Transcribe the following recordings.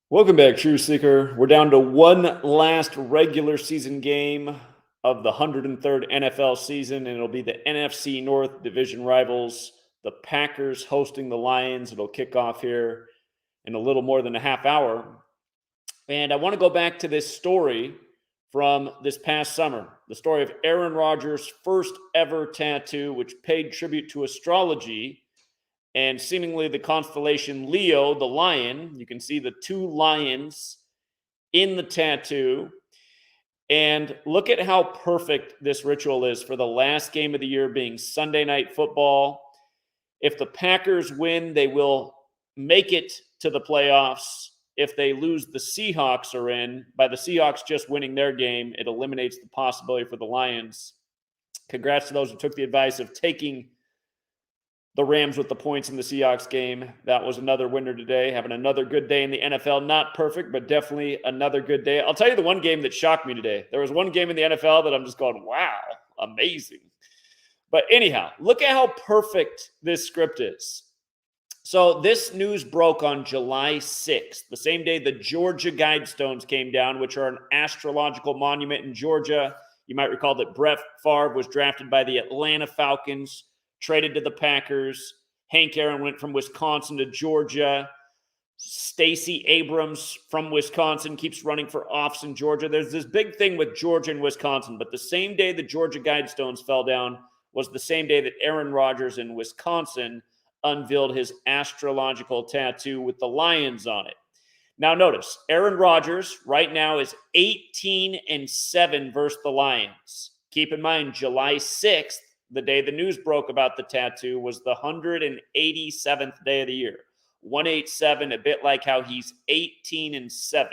Welcome back, True Seeker. We're down to one last regular season game of the 103rd NFL season, and it'll be the NFC North division rivals, the Packers hosting the Lions. It'll kick off here in a little more than a half hour. And I want to go back to this story from this past summer, the story of Aaron Rodgers' first ever tattoo, which paid tribute to astrology and seemingly the constellation Leo, the lion. You can see the two lions in the tattoo. And look at how perfect this ritual is for the last game of the year being Sunday Night Football. If the Packers win, they will make it to the playoffs. If they lose, the Seahawks are in. By the Seahawks just winning their game, it eliminates the possibility for the Lions. Congrats to those who took the advice of taking the Rams with the points in the Seahawks game. That was another winner today. Having another good day in the NFL. Not perfect, but definitely another good day. I'll tell you the one game that shocked me today. There was one game in the NFL that I'm just going, wow, amazing. But anyhow, look at how perfect this script is. So this news broke on July 6th, the same day the Georgia Guidestones came down, which are an astrological monument in Georgia. You might recall that Brett Favre was drafted by the Atlanta Falcons, traded to the Packers. Hank Aaron went from Wisconsin to Georgia. Stacey Abrams from Wisconsin keeps running for office in Georgia. There's this big thing with Georgia and Wisconsin, but the same day the Georgia Guidestones fell down was the same day that Aaron Rodgers in Wisconsin unveiled his astrological tattoo with the lions on it. Now notice, Aaron Rodgers right now is 18-7 versus the Lions. Keep in mind, July 6th, the day the news broke about the tattoo, was the 187th day of the year. 187, a bit like how he's 18-7.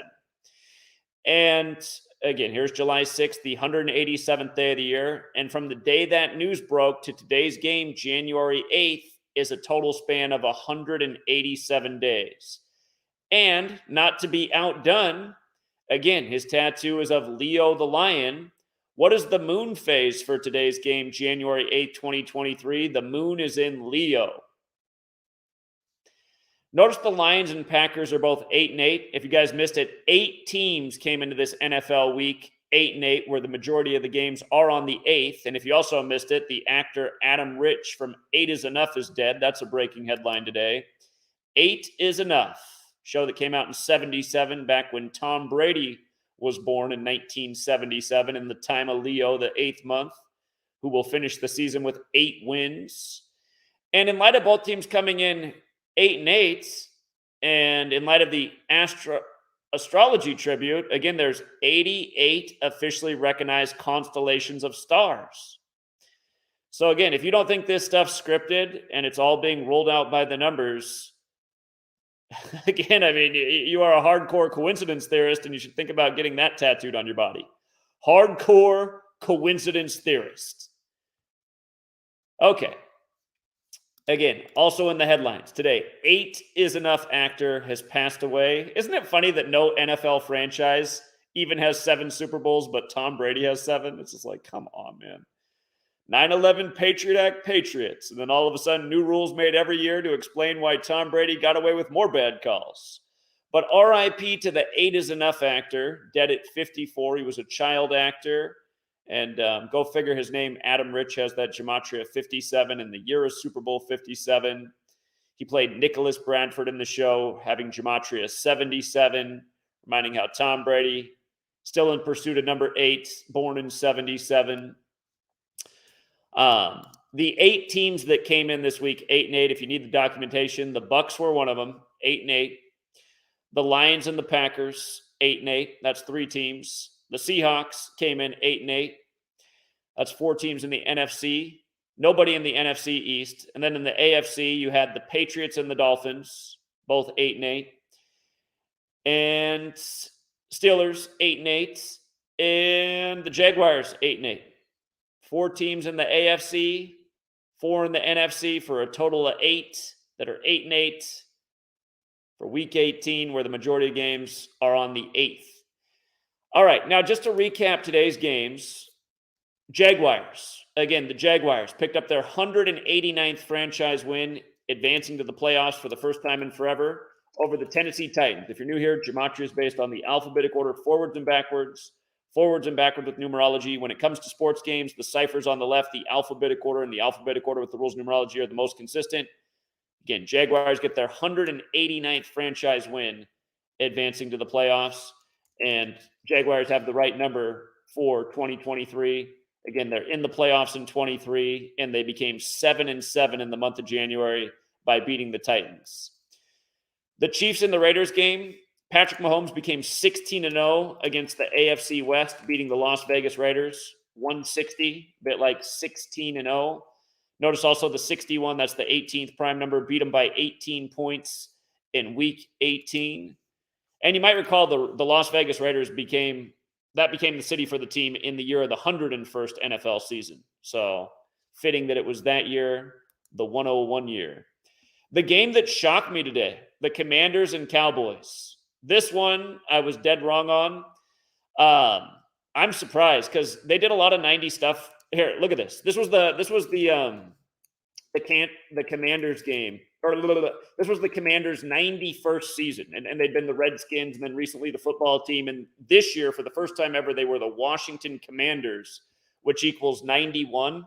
And again, here's July 6th, the 187th day of the year. And from the day that news broke to today's game, January 8th, is a total span of 187 days. And not to be outdone, again, his tattoo is of Leo the lion. What is the moon phase for today's game, January 8th, 2023? The moon is in Leo. Notice the Lions and Packers are both 8-8. If you guys missed it, 8 teams came into this NFL week 8-8, where the majority of the games are on the 8th. And if you also missed it, the actor Adam Rich from 8 is Enough is dead. That's a breaking headline today. 8 is Enough. Show that came out in 77, back when Tom Brady was born in 1977 in the time of Leo, the 8th month, who will finish the season with 8 wins. And in light of both teams coming in 8-8, and in light of the astrology tribute, again, there's 88 officially recognized constellations of stars. So again, if you don't think this stuff's scripted and it's all being rolled out by the numbers, again, I mean, you are a hardcore coincidence theorist, and you should think about getting that tattooed on your body. Hardcore coincidence theorist. Okay. Again, also in the headlines today, 8 is Enough actor has passed away. Isn't it funny that no NFL franchise even has 7 Super Bowls, but Tom Brady has 7? It's just like, come on, man. 9/11 Patriot Act Patriots. And then all of a sudden, new rules made every year to explain why Tom Brady got away with more bad calls. But RIP to the 8 is Enough actor, dead at 54. He was a child actor. And go figure, his name, Adam Rich, has that gematria 57 in the year of Super Bowl 57. He played Nicholas Bradford in the show, having gematria 77, reminding how Tom Brady, still in pursuit of number 8, born in 77. The 8 teams that came in this week, 8-8, if you need the documentation, the Bucs were one of them, 8-8. The Lions and the Packers, 8-8. That's 3 teams. The Seahawks came in 8-8. That's 4 teams in the NFC. Nobody in the NFC East. And then in the AFC, you had the Patriots and the Dolphins, both 8-8. And Steelers, 8-8. And the Jaguars, 8-8. 4 teams in the AFC, 4 in the NFC, for a total of 8 that are 8-8 for Week 18, where the majority of games are on the 8th. All right, now just to recap today's games, Jaguars. Again, the Jaguars picked up their 189th franchise win, advancing to the playoffs for the first time in forever over the Tennessee Titans. If you're new here, Gematria is based on the alphabetic order forwards and backwards with numerology. When it comes to sports games, the ciphers on the left, the alphabetic order, and the alphabetic order with the rules of numerology are the most consistent. Again, Jaguars get their 189th franchise win, advancing to the playoffs, and Jaguars have the right number for 2023. Again, they're in the playoffs in 23, and they became 7-7 in the month of January by beating the Titans. The Chiefs and the Raiders game, Patrick Mahomes became 16-0 against the AFC West, beating the Las Vegas Raiders, 160, a bit like 16-0. Notice also the 61, that's the 18th prime number, beat them by 18 points in week 18. And you might recall the Las Vegas Raiders became the city for the team in the year of the 101st NFL season. So fitting that it was that year, the 101 year. The game that shocked me today, the Commanders and Cowboys. This one I was dead wrong on. I'm surprised because they did a lot of 90 stuff. Here, look at this. This was the Commanders game. This was the Commanders' 91st season, and they'd been the Redskins, and then recently the football team. And this year, for the first time ever, they were the Washington Commanders, which equals 91.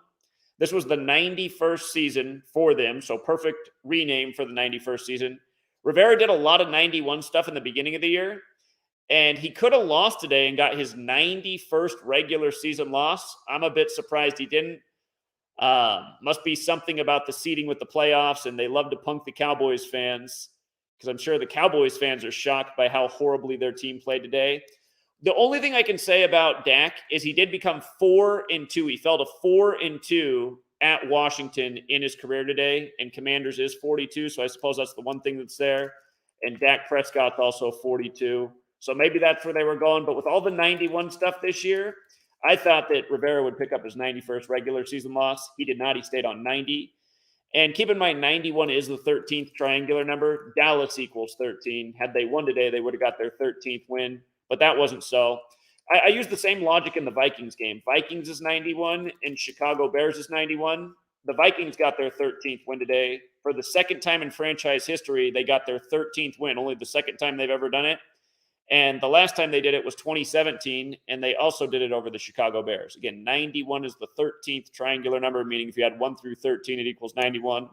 This was the 91st season for them, so perfect rename for the 91st season. Rivera did a lot of 91 stuff in the beginning of the year, and he could have lost today and got his 91st regular season loss. I'm a bit surprised he didn't. Must be something about the seeding with the playoffs, and they love to punk the Cowboys fans because I'm sure the Cowboys fans are shocked by how horribly their team played today. The only thing I can say about Dak is he did become 4-2. He fell to 4-2 at Washington in his career today, and Commanders is 42, so I suppose that's the one thing that's there. And Dak Prescott's also 42. So maybe that's where they were going. But with all the 91 stuff this year, I thought that Rivera would pick up his 91st regular season loss. He did not. He stayed on 90. And keep in mind, 91 is the 13th triangular number. Dallas equals 13. Had they won today, they would have got their 13th win. But that wasn't so. I used the same logic in the Vikings game. Vikings is 91 and Chicago Bears is 91. The Vikings got their 13th win today. For the second time in franchise history, they got their 13th win, only the second time they've ever done it. And the last time they did it was 2017, and they also did it over the Chicago Bears. Again, 91 is the 13th triangular number, meaning if you had 1 through 13, it equals 91.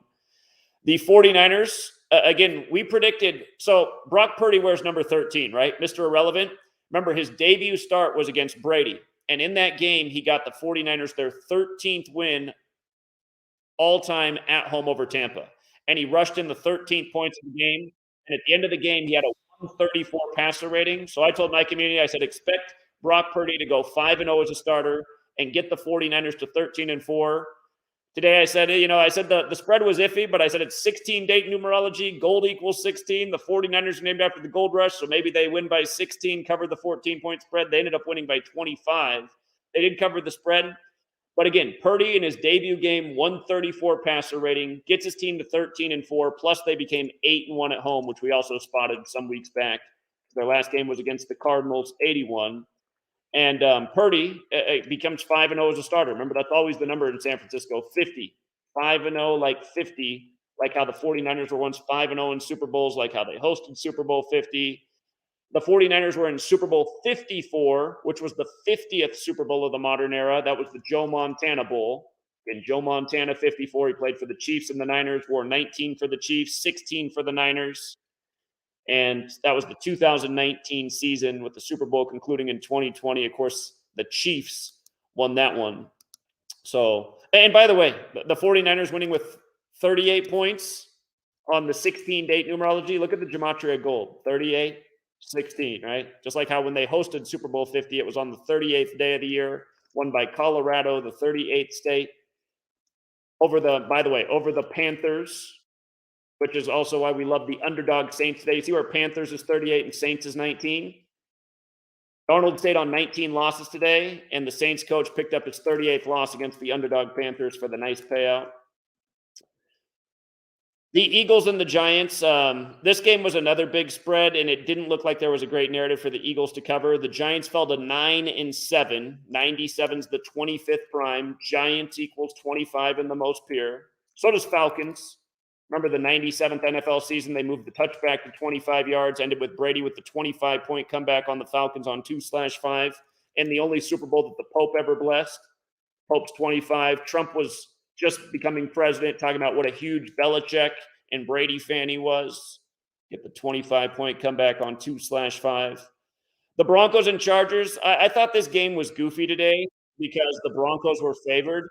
The 49ers, again, we predicted. So Brock Purdy wears number 13, right? Mr. Irrelevant. Remember, his debut start was against Brady. And in that game, he got the 49ers their 13th win all-time at home over Tampa. And he rushed in the 13th points of the game. And at the end of the game, he had a 134 passer rating. So I told my community, I said, expect Brock Purdy to go 5-0 as a starter and get the 49ers to 13-4. Today I said, the spread was iffy, but I said it's 16-date numerology. Gold equals 16. The 49ers are named after the gold rush, so maybe they win by 16, cover the 14-point spread. They ended up winning by 25. They did cover the spread. But again, Purdy in his debut game, 134 passer rating, gets his team to 13-4, plus they became 8-1 at home, which we also spotted some weeks back. Their last game was against the Cardinals, 81. And Purdy becomes 5-0 as a starter. Remember, that's always the number in San Francisco, 50. 5-0, like 50, like how the 49ers were once 5-0 in Super Bowls, like how they hosted Super Bowl 50. The 49ers were in Super Bowl 54, which was the 50th Super Bowl of the modern era. That was the Joe Montana Bowl. In Joe Montana, 54, he played for the Chiefs and the Niners, wore 19 for the Chiefs, 16 for the Niners. And that was the 2019 season with the Super Bowl concluding in 2020. Of course, the Chiefs won that one. So, and by the way, the 49ers winning with 38 points on the 16-date numerology. Look at the Gematria Gold, 38, 16, right? Just like how when they hosted Super Bowl 50, it was on the 38th day of the year, won by Colorado, the 38th state. Over the Panthers, which is also why we love the underdog Saints today. You see where Panthers is 38 and Saints is 19? Darnold stayed on 19 losses today, and the Saints coach picked up his 38th loss against the underdog Panthers for the nice payout. The Eagles and the Giants, this game was another big spread, and it didn't look like there was a great narrative for the Eagles to cover. The Giants fell to 9-7. 97's the 25th prime. Giants equals 25 in the most pure. So does Falcons. Remember the 97th NFL season? They moved the touchback to 25 yards, ended with Brady with the 25-point comeback on the Falcons on 2/5, and the only Super Bowl that the Pope ever blessed. Pope's 25. Trump was just becoming president, talking about what a huge Belichick and Brady fan he was. Get the 25-point comeback on 2/5. The Broncos and Chargers, I thought this game was goofy today because the Broncos were favored.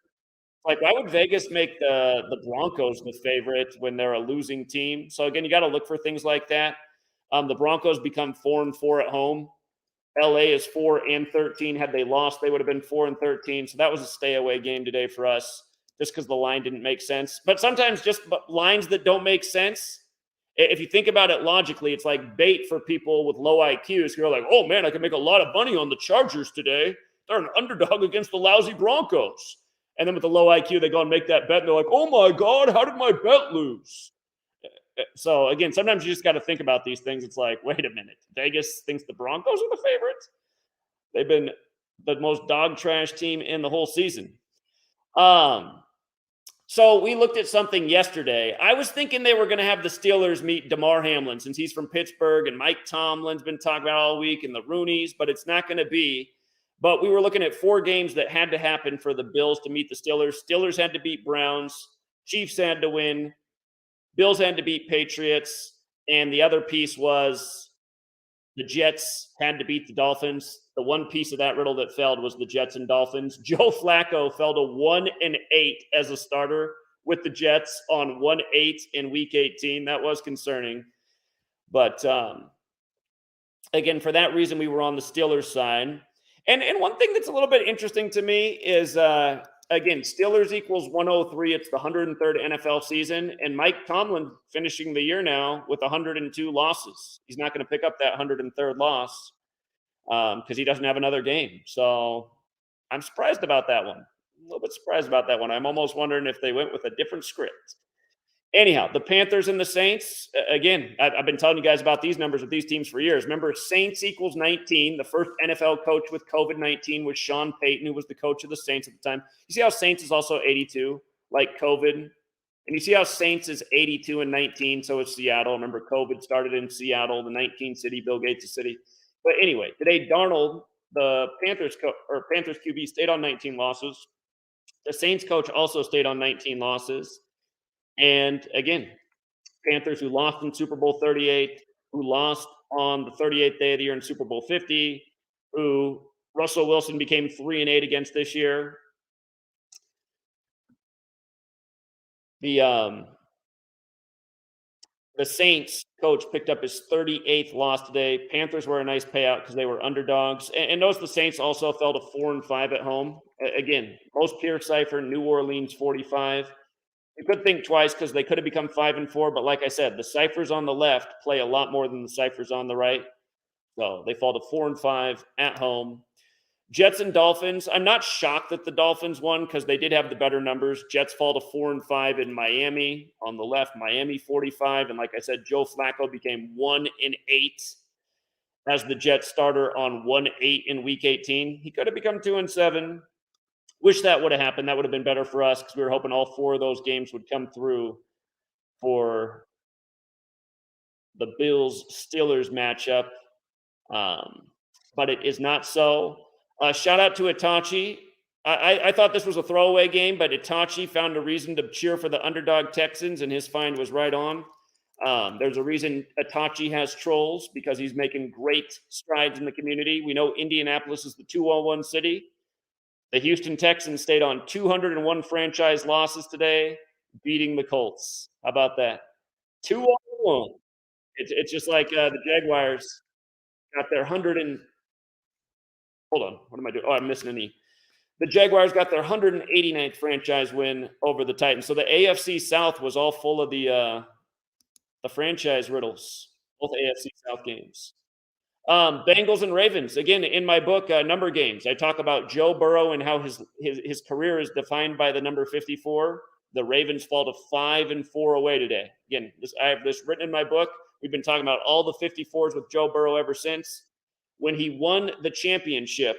Like, why would Vegas make the Broncos the favorite when they're a losing team? So again, you got to look for things like that. The Broncos become 4-4 at home. LA is 4-13. Had they lost, they would have been 4-13. So that was a stay away game today for us, just because the line didn't make sense. But sometimes just lines that don't make sense, if you think about it logically, it's like bait for people with low IQs who are like, oh man, I can make a lot of money on the Chargers today. They're an underdog against the lousy Broncos. And then with the low IQ, they go and make that bet, and they're like, oh my God, how did my bet lose? So again, sometimes you just got to think about these things. It's like, wait a minute, Vegas thinks the Broncos are the favorites? They've been the most dog trash team in the whole season. So we looked at something yesterday. I was thinking they were going to have the Steelers meet Damar Hamlin since he's from Pittsburgh, and Mike Tomlin's been talking about all week, and the Rooneys, but it's not going to be. But we were looking at 4 games that had to happen for the Bills to meet the Steelers. Steelers had to beat Browns. Chiefs had to win. Bills had to beat Patriots. And the other piece was the Jets had to beat the Dolphins. The one piece of that riddle that failed was the Jets and Dolphins. Joe Flacco fell to 1-8 as a starter with the Jets on 1-8 in Week 18. That was concerning. But again, for that reason, we were on the Steelers side. And one thing that's a little bit interesting to me is, again, Steelers equals 103. It's the 103rd NFL season. And Mike Tomlin finishing the year now with 102 losses. He's not going to pick up that 103rd loss because he doesn't have another game. So I'm surprised about that one. A little bit surprised about that one. I'm almost wondering if they went with a different script. Anyhow, the Panthers and the Saints, again, I've been telling you guys about these numbers with these teams for years. Remember, Saints equals 19. The first NFL coach with COVID-19 was Sean Payton, who was the coach of the Saints at the time. You see how Saints is also 82, like COVID? And you see how Saints is 82 and 19, so is Seattle. Remember, COVID started in Seattle, the 19 city, Bill Gates' city. But anyway, today, Darnold, the Panthers QB, stayed on 19 losses. The Saints coach also stayed on 19 losses. And again, Panthers who lost in Super Bowl 38, who lost on the 38th day of the year in Super Bowl 50, who Russell Wilson became 3-8 against this year. The Saints coach picked up his 38th loss today. Panthers were a nice payout because they were underdogs. And notice the Saints also fell to 4-5 at home. Again, most pure cipher, New Orleans 45. You could think twice because they could have become 5-4, but like I said, the ciphers on the left play a lot more than the ciphers on the right. So they fall to 4-5 at home. Jets and Dolphins. I'm not shocked that the Dolphins won because they did have the better numbers. Jets fall to 4-5 in Miami. On the left, Miami 45. And like I said, Joe Flacco became 1-8 as the Jets starter on 1-8 in Week 18. He could have become 2-7. Wish that would have happened. That would have been better for us because we were hoping all 4 of those games would come through for the Bills-Steelers matchup. But it is not so. Shout out to Itachi. I thought this was a throwaway game, but Itachi found a reason to cheer for the underdog Texans, and his find was right on. There's a reason Itachi has trolls because he's making great strides in the community. We know Indianapolis is the 201 city. The Houston Texans stayed on 201 franchise losses today, beating the Colts. How about that? 201. It's just like the Jaguars got their 100 and hold on. What am I doing? Oh, I'm missing an E. The Jaguars got their 189th franchise win over the Titans. So the AFC South was all full of the franchise riddles, both AFC South games. Bengals and Ravens. Again, in my book, Number Games, I talk about Joe Burrow and how his career is defined by the number 54. The Ravens fall to 5-4 away today. Again, I have this written in my book. We've been talking about all the 54s with Joe Burrow ever since. When he won the championship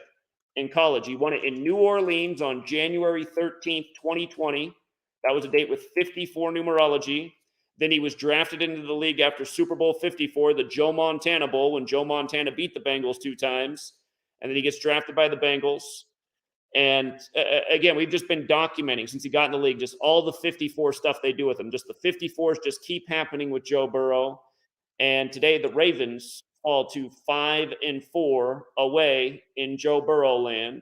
in college, he won it in New Orleans on January 13th, 2020. That was a date with 54 numerology. Then he was drafted into the league after Super Bowl 54, the Joe Montana Bowl, when Joe Montana beat the Bengals 2 times. And then he gets drafted by the Bengals. And again, we've just been documenting since he got in the league, just all the 54 stuff they do with him. Just the 54s just keep happening with Joe Burrow. And today the Ravens fall to 5-4 away in Joe Burrow land.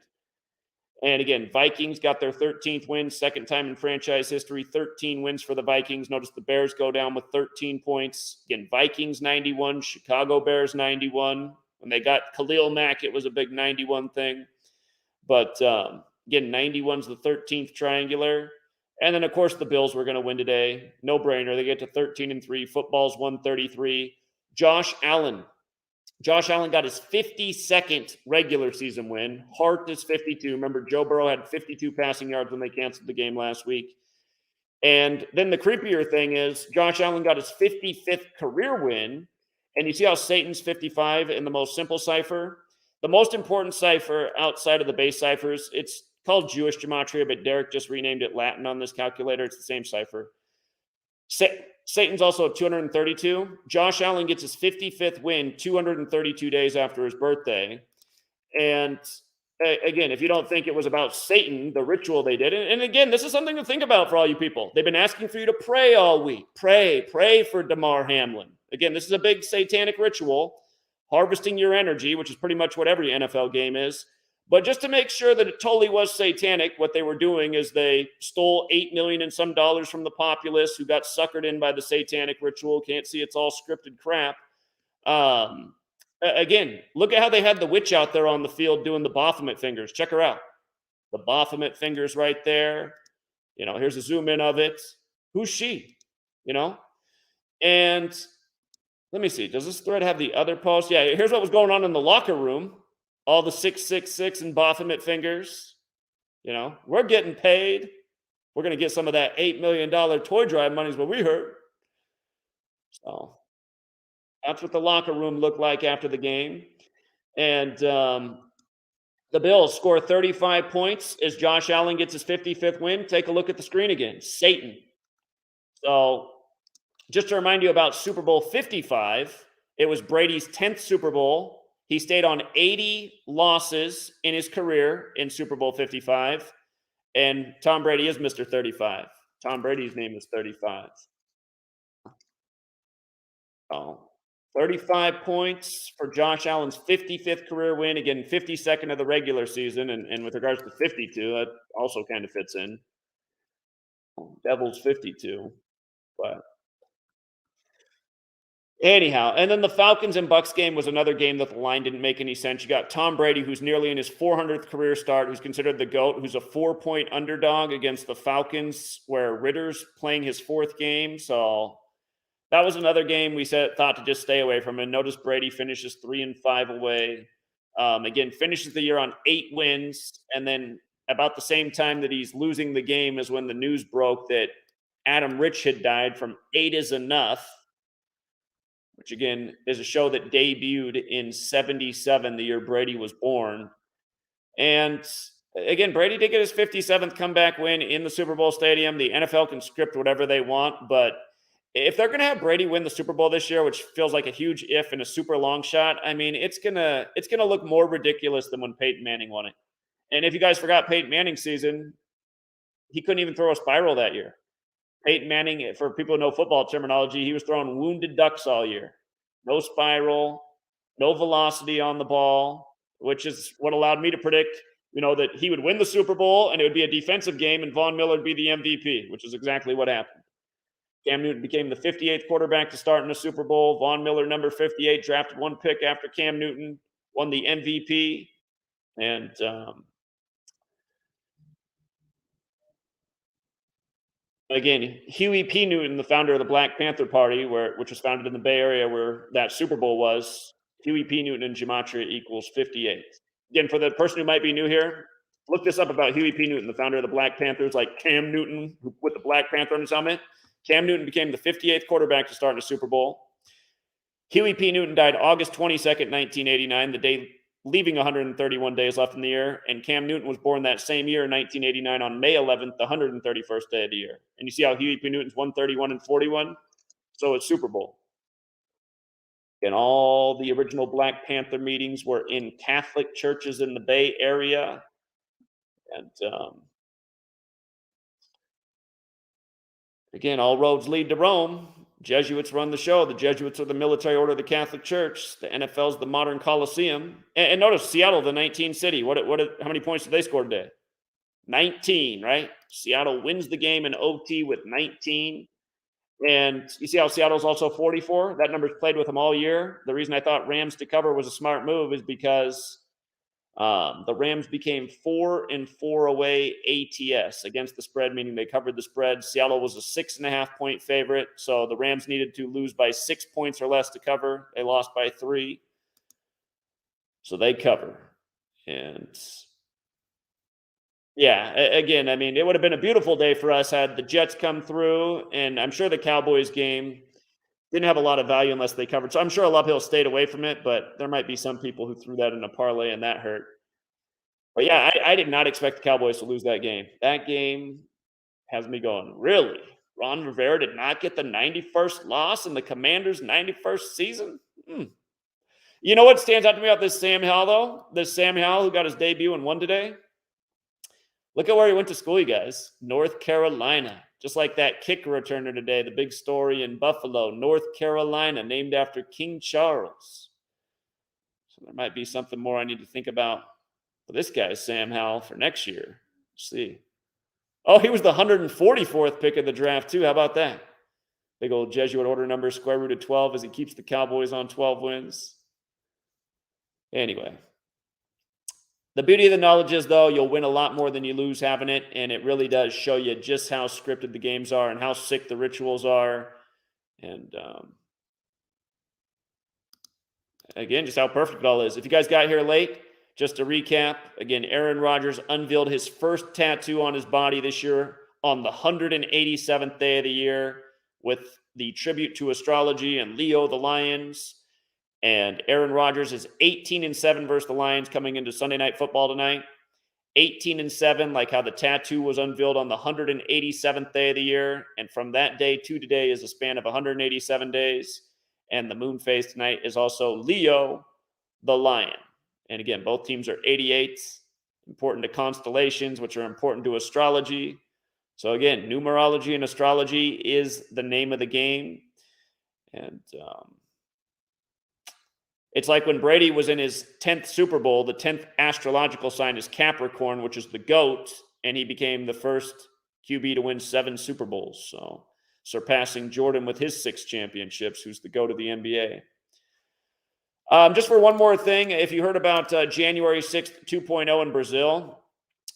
And again, Vikings got their 13th win, second time in franchise history, 13 wins for the Vikings. Notice the Bears go down with 13 points. Again, Vikings 91, Chicago Bears 91. When they got Khalil Mack, it was a big 91 thing. But again, 91's the 13th triangular. And then, of course, the Bills were going to win today. No brainer. They get to 13-3. Football's 133. Josh Allen got his 52nd regular season win. Hart is 52. Remember, Joe Burrow had 52 passing yards when they canceled the game last week. And then the creepier thing is Josh Allen got his 55th career win. And you see how Satan's 55 in the most simple cipher? The most important cipher outside of the base ciphers, it's called Jewish gematria, but Derek just renamed it Latin on this calculator. It's the same cipher. Satan's also 232. Josh Allen gets his 55th win 232 days after his birthday. And again, if you don't think it was about Satan, the ritual they did, and again, this is something to think about for all you people. They've been asking for you to pray all week. Pray for Damar Hamlin. Again, this is a big satanic ritual, harvesting your energy, which is pretty much what every NFL game is. But just to make sure that it totally was satanic, what they were doing is they stole $8 million and some dollars from the populace who got suckered in by the satanic ritual. Can't see it's all scripted crap. Again, look at how they had the witch out there on the field doing the Baphomet fingers. Check her out. The Baphomet fingers right there. You know, here's a zoom in of it. Who's she? You know? And let me see. Does this thread have the other post? Yeah, here's what was going on in the locker room. All the 666 and Baphomet fingers. You know, we're getting paid. We're going to get some of that $8 million toy drive money is what we heard. So that's what the locker room looked like after the game. And the Bills score 35 points as Josh Allen gets his 55th win. Take a look at the screen again. Satan. So just to remind you about Super Bowl 55, it was Brady's 10th Super Bowl. He stayed on 80 losses in his career in Super Bowl 55. And Tom Brady is Mr. 35. Tom Brady's name is 35. Oh, 35 points for Josh Allen's 55th career win. Again, 52nd of the regular season. And with regards to 52, that also kind of fits in. Devils 52. But anyhow, and then the Falcons and Bucks game was another game that the line didn't make any sense. You got Tom Brady, who's nearly in his 400th career start, who's considered the GOAT, who's a 4-point underdog against the Falcons, where Ritter's playing his 4th game. So that was another game we thought to just stay away from. And notice Brady finishes 3-5 away. Again, finishes the year on 8 wins. And then about the same time that he's losing the game is when the news broke that Adam Rich had died from 8 is Enough, which again is a show that debuted in 77, the year Brady was born. And again, Brady did get his 57th comeback win in the Super Bowl stadium. The NFL can script whatever they want, but if they're going to have Brady win the Super Bowl this year, which feels like a huge if and a super long shot, I mean, it's gonna look more ridiculous than when Peyton Manning won it. And if you guys forgot Peyton Manning's season, he couldn't even throw a spiral that year. Peyton Manning, for people who know football terminology, he was throwing wounded ducks all year. No spiral, no velocity on the ball, which is what allowed me to predict, that he would win the Super Bowl and it would be a defensive game and Von Miller would be the MVP, which is exactly what happened. Cam Newton became the 58th quarterback to start in the Super Bowl. Von Miller, number 58, drafted 1 pick after Cam Newton, won the MVP. And again, Huey P. Newton, the founder of the Black Panther Party, which was founded in the Bay Area where that Super Bowl was, Huey P. Newton in Gematria equals 58. Again, for the person who might be new here, look this up about Huey P. Newton, the founder of the Black Panthers, like Cam Newton with the Black Panther on his helmet. Cam Newton became the 58th quarterback to start in a Super Bowl. Huey P. Newton died August 22nd, 1989, the day leaving 131 days left in the year. And Cam Newton was born that same year, 1989, on May 11th, the 131st day of the year. And you see how Huey P. Newton's 131 and 41? So it's Super Bowl. And all the original Black Panther meetings were in Catholic churches in the Bay Area. And again, all roads lead to Rome. Jesuits run the show. The Jesuits are the military order of the Catholic Church. The NFL's the modern Coliseum. And notice Seattle, the 19 city. How many points did they score today? 19, right? Seattle wins the game in OT with 19. And you see how Seattle's also 44? That number's played with them all year. The reason I thought Rams to cover was a smart move is because the Rams became 4-4 away ATS against the spread, meaning they covered the spread. Seattle was a 6.5 point favorite, so the Rams needed to lose by 6 points or less to cover. They lost by 3, so they cover. And yeah, again, I mean, it would have been a beautiful day for us had the Jets come through, and I'm sure the Cowboys game didn't have a lot of value unless they covered. So I'm sure a lot of people stayed away from it, but there might be some people who threw that in a parlay and that hurt. But yeah, I did not expect the Cowboys to lose that game. That game has me going, really? Ron Rivera did not get the 91st loss in the Commanders' 91st season? You know what stands out to me about this Sam Howell, though? This Sam Howell who got his debut and won today? Look at where he went to school, you guys. North Carolina. Just like that kick returner today, the big story in Buffalo, North Carolina, named after King Charles. So there might be something more I need to think about for this guy, Sam Howell, for next year. Let's see. Oh, he was the 144th pick of the draft, too. How about that? Big old Jesuit order number, square root of 12, as he keeps the Cowboys on 12 wins. Anyway. The beauty of the knowledge is, though, you'll win a lot more than you lose having it, and it really does show you just how scripted the games are and how sick the rituals are, and again, just how perfect it all is. If you guys got here late, just to recap, again, Aaron Rodgers unveiled his first tattoo on his body this year on the 187th day of the year with the tribute to Astrology and Leo the Lions. And Aaron Rodgers is 18-7 versus the Lions coming into Sunday Night Football tonight. 18-7, like how the tattoo was unveiled on the 187th day of the year. And from that day to today is a span of 187 days. And the moon phase tonight is also Leo the Lion. And again, both teams are 88, important to constellations, which are important to astrology. So again, numerology and astrology is the name of the game. And it's like when Brady was in his 10th Super Bowl, the 10th astrological sign is Capricorn, which is the goat, and he became the first QB to win 7 Super Bowls. So surpassing Jordan with his 6 championships, who's the GOAT of the NBA. Just for one more thing, if you heard about January 6th 2.0 in Brazil,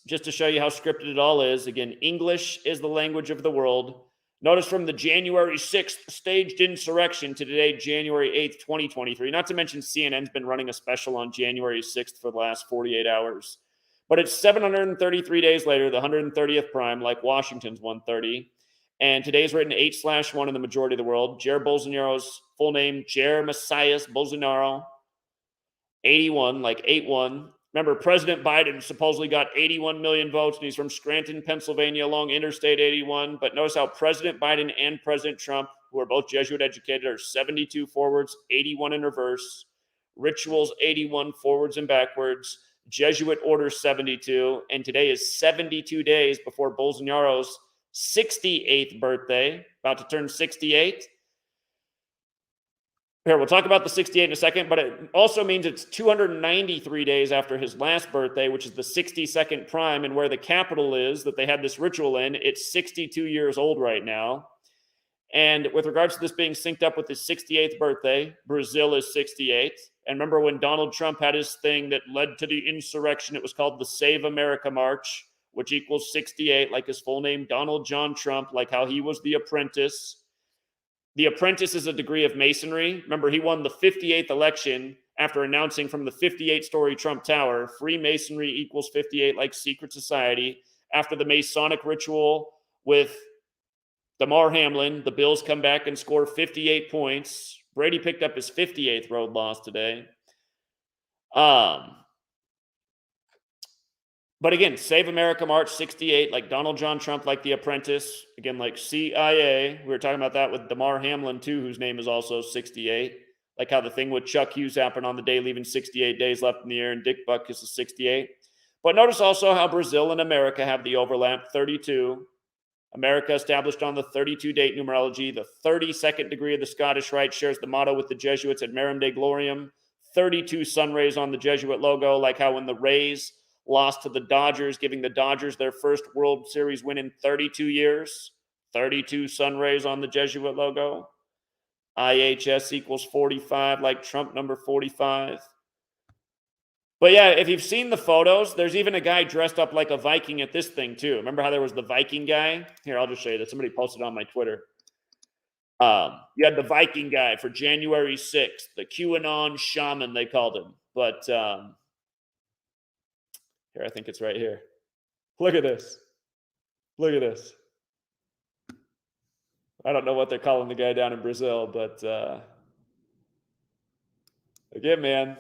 just to show you how scripted it all is, again, English is the language of the world. Notice from the January 6th staged insurrection to today, January 8th, 2023. Not to mention CNN's been running a special on January 6th for the last 48 hours. But it's 733 days later, the 130th prime, like Washington's 130. And today's written 8/1 in the majority of the world. Jair Bolsonaro's full name, Jair Messias Bolsonaro. 81, like 8-1. Remember, President Biden supposedly got 81 million votes, and he's from Scranton, Pennsylvania, along Interstate 81. But notice how President Biden and President Trump, who are both Jesuit educated, are 72 forwards, 81 in reverse. Rituals, 81 forwards and backwards. Jesuit order, 72. And today is 72 days before Bolsonaro's 68th birthday, about to turn 68. Here, we'll talk about the 68 in a second, but it also means it's 293 days after his last birthday, which is the 62nd prime, and where the capital is that they had this ritual in, it's 62 years old right now. And with regards to this being synced up with his 68th birthday, Brazil is 68. And remember when Donald Trump had his thing that led to the insurrection, it was called the Save America March, which equals 68, like his full name, Donald John Trump, like how he was the apprentice. The apprentice is a degree of masonry. Remember, he won the 58th election after announcing from the 58-story Trump Tower, Freemasonry equals 58, like secret society. After the Masonic ritual with Damar Hamlin, the Bills come back and score 58 points. Brady picked up his 58th road loss today. But again, Save America March 68, like Donald John Trump, like The Apprentice. Again, like CIA. We were talking about that with Damar Hamlin, too, whose name is also 68. Like how the thing with Chuck Hughes happened on the day leaving 68 days left in the year, and Dick Butkus is 68. But notice also how Brazil and America have the overlap, 32. America established on the 32-date numerology. The 32nd degree of the Scottish Rite shares the motto with the Jesuits at Marum de Gloriam. 32 sun rays on the Jesuit logo, like how when the Rays lost to the Dodgers, giving the Dodgers their first World Series win in 32 years. 32 sun rays on the Jesuit logo. IHS equals 45, like Trump number 45. But yeah, if you've seen the photos, there's even a guy dressed up like a Viking at this thing too. Remember how there was the Viking guy? Here, I'll just show you that. Somebody posted on my Twitter. You had the Viking guy for January 6th, the QAnon shaman, they called him. But here, I think it's right here. Look at this. Look at this. I don't know what they're calling the guy down in Brazil, but again, man,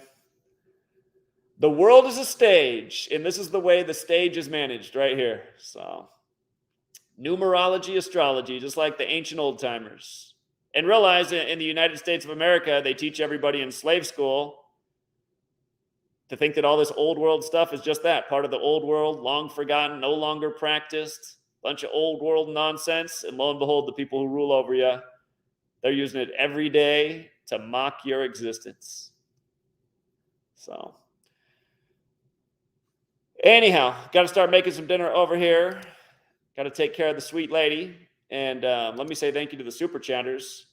the world is a stage, and this is the way the stage is managed right here. So, numerology, astrology, just like the ancient old timers. And realize in the United States of America, they teach everybody in slave school to think that all this old world stuff is just that, part of the old world, long forgotten, no longer practiced, bunch of old world nonsense. And lo and behold, the people who rule over you, they're using it every day to mock your existence. So, anyhow, got to start making some dinner over here. Got to take care of the sweet lady. And let me say thank you to the super chatters.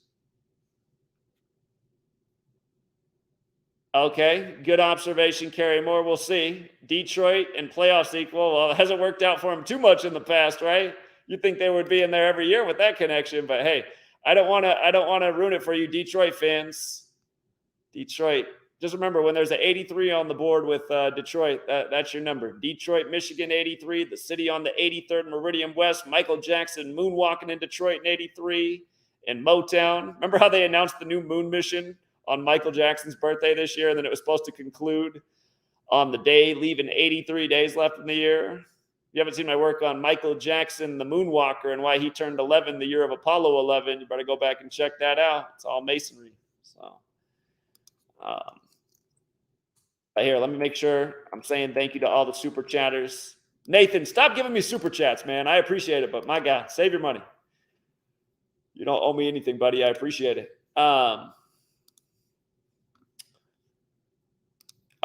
Okay, good observation, Kerry Moore. We'll see. Detroit and playoff sequel. Well, it hasn't worked out for them too much in the past, right? You'd think they would be in there every year with that connection, but hey, I don't want to ruin it for you, Detroit fans. Detroit. Just remember, when there's an 83 on the board with Detroit, that's your number. Detroit, Michigan, 83. The city on the 83rd Meridian West. Michael Jackson moonwalking in Detroit in 83. And Motown. Remember how they announced the new moon mission on Michael Jackson's birthday this year, and then it was supposed to conclude on the day, leaving 83 days left in the year? If you haven't seen my work on Michael Jackson, the moonwalker, and why he turned 11 the year of Apollo 11, you better go back and check that out. It's all masonry. So, but here, let me make sure I'm saying thank you to all the super chatters. Nathan, stop giving me super chats, man. I appreciate it, but my God, save your money. You don't owe me anything, buddy. I appreciate it. All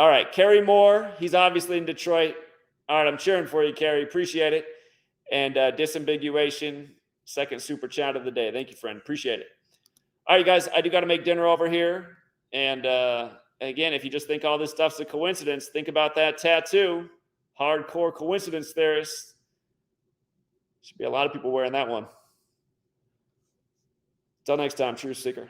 right, Kerry Moore. He's obviously in Detroit. All right, I'm cheering for you, Kerry. Appreciate it. And Disambiguation, second super chat of the day. Thank you, friend. Appreciate it. All right, you guys, I do got to make dinner over here. And again, if you just think all this stuff's a coincidence, think about that tattoo. Hardcore coincidence theorists. Should be a lot of people wearing that one. Until next time, Truth Seeker.